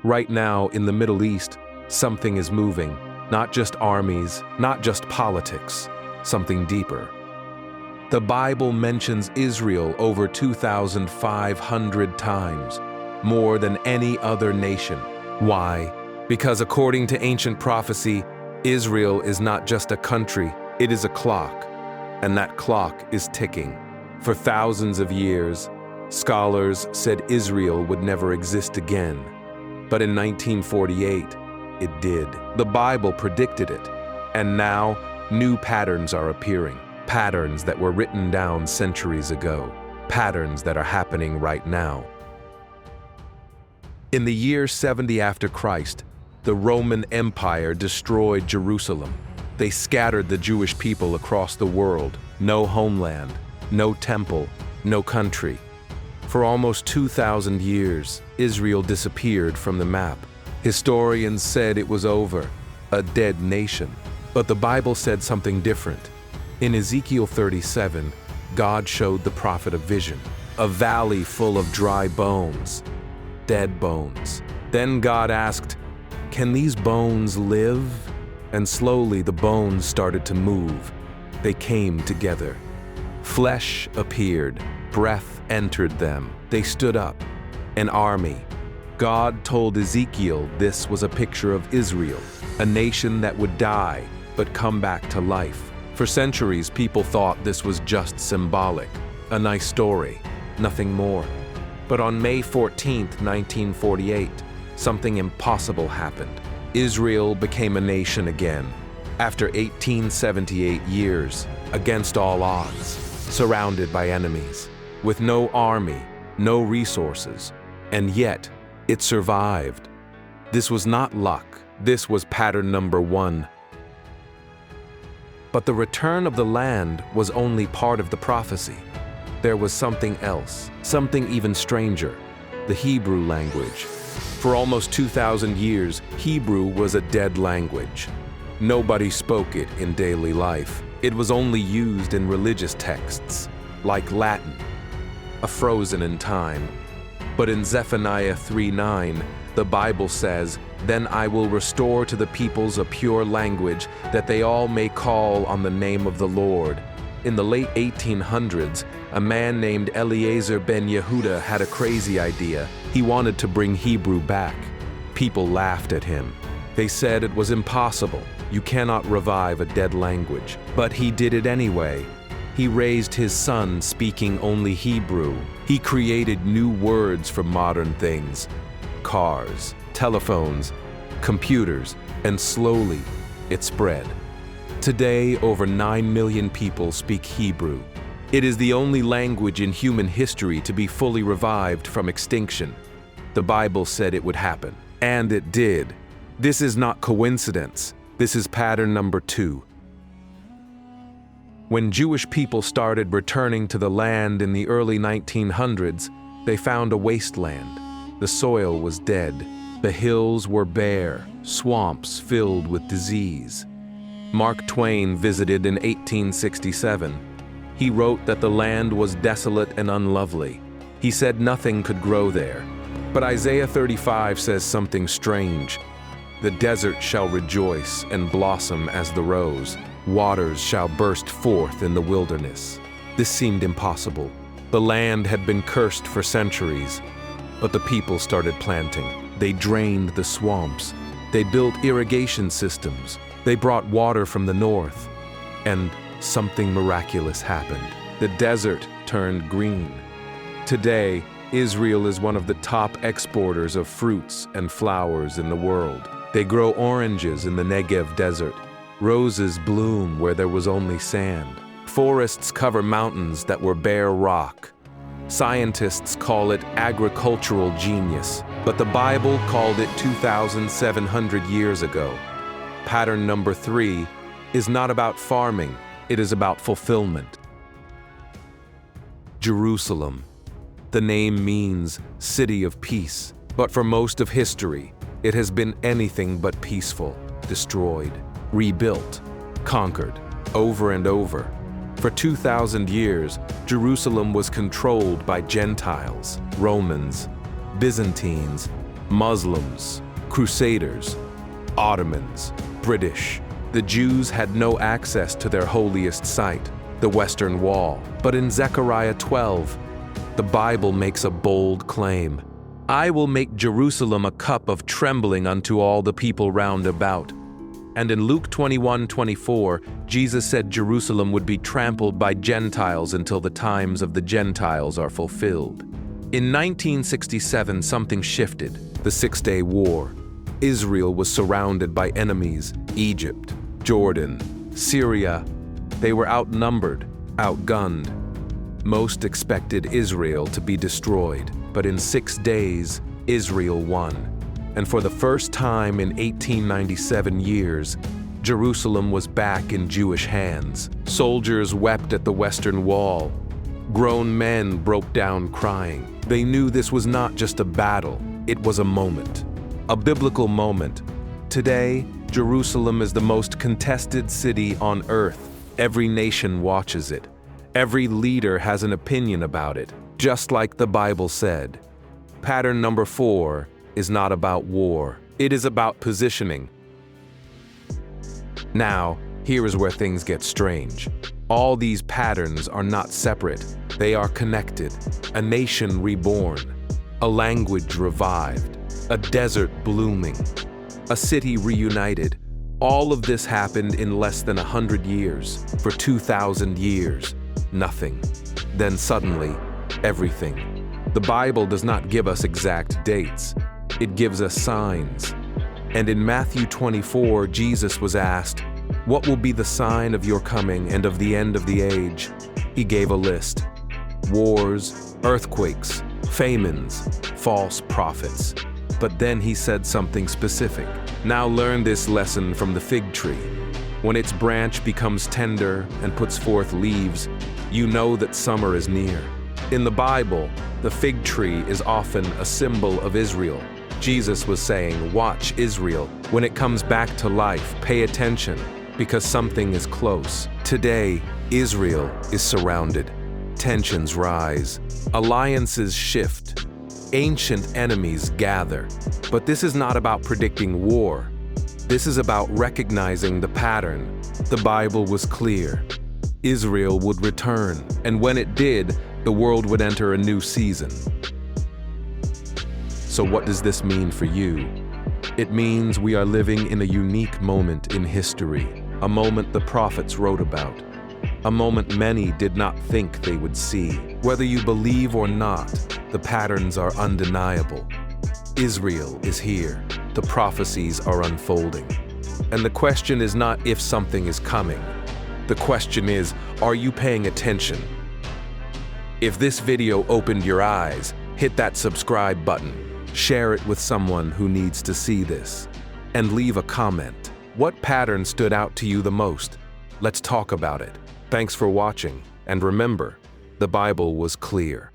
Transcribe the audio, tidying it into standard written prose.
Right now, in the Middle East, something is moving. Not just armies, not just politics, something deeper. The Bible mentions Israel over 2,500 times, more than any other nation. Why? Because according to ancient prophecy, Israel is not just a country, it is a clock, and that clock is ticking. For thousands of years, scholars said Israel would never exist again. But in 1948, it did. The Bible predicted it, and now new patterns are appearing. Patterns that were written down centuries ago. Patterns that are happening right now. In the year 70 after Christ, the Roman Empire destroyed Jerusalem. They scattered the Jewish people across the world. No homeland, no temple, no country. For almost 2,000 years, Israel disappeared from the map. Historians said it was over, a dead nation. But the Bible said something different. In Ezekiel 37, God showed the prophet a vision, a valley full of dry bones, dead bones. Then God asked, "Can these bones live?" And slowly the bones started to move. They came together. Flesh appeared, breath entered them. They stood up, an army. God told Ezekiel this was a picture of Israel, a nation that would die but come back to life. For centuries, people thought this was just symbolic, a nice story, nothing more. But on May 14, 1948, something impossible happened. Israel became a nation again, after 1878 years, against all odds, surrounded by enemies, with no army, no resources, and yet, it survived. This was not luck. This was pattern number one. But the return of the land was only part of the prophecy. There was something else, something even stranger, the Hebrew language. For almost 2,000 years, Hebrew was a dead language. Nobody spoke it in daily life. It was only used in religious texts, like Latin, a frozen in time. But in Zephaniah 3:9, the Bible says, "Then I will restore to the peoples a pure language, that they all may call on the name of the Lord." In the late 1800s, a man named Eliezer ben Yehuda had a crazy idea. He wanted to bring Hebrew back. People laughed at him. They said it was impossible. You cannot revive a dead language. But he did it anyway. He raised his son speaking only Hebrew. He created new words for modern things: cars, telephones, computers, and slowly it spread. Today, over 9 million people speak Hebrew. It is the only language in human history to be fully revived from extinction. The Bible said it would happen, and it did. This is not coincidence. This is pattern number 2. When Jewish people started returning to the land in the early 1900s, they found a wasteland. The soil was dead. The hills were bare, swamps filled with disease. Mark Twain visited in 1867. He wrote that the land was desolate and unlovely. He said nothing could grow there. But Isaiah 35 says something strange. The desert shall rejoice and blossom as the rose. Waters shall burst forth in the wilderness. This seemed impossible. The land had been cursed for centuries, but the people started planting. They drained the swamps. They built irrigation systems. They brought water from the north, and something miraculous happened. The desert turned green. Today, Israel is one of the top exporters of fruits and flowers in the world. They grow oranges in the Negev desert. Roses bloom where there was only sand. Forests cover mountains that were bare rock. Scientists call it agricultural genius, but the Bible called it 2,700 years ago. Pattern number 3 is not about farming, it is about fulfillment. Jerusalem. The name means city of peace, but for most of history, it has been anything but peaceful, destroyed, rebuilt, conquered, over and over. For 2,000 years, Jerusalem was controlled by Gentiles, Romans, Byzantines, Muslims, Crusaders, Ottomans, British. The Jews had no access to their holiest site, the Western Wall. But in Zechariah 12, the Bible makes a bold claim. I will make Jerusalem a cup of trembling unto all the people round about. And in Luke 21:24, Jesus said Jerusalem would be trampled by Gentiles until the times of the Gentiles are fulfilled. In 1967, something shifted, the Six-Day War. Israel was surrounded by enemies, Egypt, Jordan, Syria. They were outnumbered, outgunned. Most expected Israel to be destroyed, but in 6 days, Israel won. And for the first time in 1897 years, Jerusalem was back in Jewish hands. Soldiers wept at the Western Wall. Grown men broke down crying. They knew this was not just a battle, it was a moment. A biblical moment. Today, Jerusalem is the most contested city on earth. Every nation watches it. Every leader has an opinion about it, just like the Bible said. Pattern number 4 is not about war. It is about positioning. Now, here is where things get strange. All these patterns are not separate. They are connected. A nation reborn, a language revived, a desert blooming, a city reunited. All of this happened in less than 100 years. For 2,000 years, nothing. Then suddenly, everything. The Bible does not give us exact dates. It gives us signs. And in Matthew 24, Jesus was asked, "What will be the sign of your coming and of the end of the age?" He gave a list. Wars, earthquakes, famines, false prophets. But then he said something specific. Now learn this lesson from the fig tree. When its branch becomes tender and puts forth leaves, you know that summer is near. In the Bible, the fig tree is often a symbol of Israel. Jesus was saying, watch Israel. When it comes back to life, pay attention, because something is close. Today, Israel is surrounded. Tensions rise. Alliances shift. Ancient enemies gather. But this is not about predicting war. This is about recognizing the pattern. The Bible was clear. Israel would return, and when it did, the world would enter a new season. So what does this mean for you? It means we are living in a unique moment in history, a moment the prophets wrote about, a moment many did not think they would see. Whether you believe or not, the patterns are undeniable. Israel is here. The prophecies are unfolding. And the question is not if something is coming. The question is, are you paying attention? If this video opened your eyes, hit that subscribe button. Share it with someone who needs to see this. And leave a comment. What pattern stood out to you the most? Let's talk about it. Thanks for watching, and remember, the Bible was clear.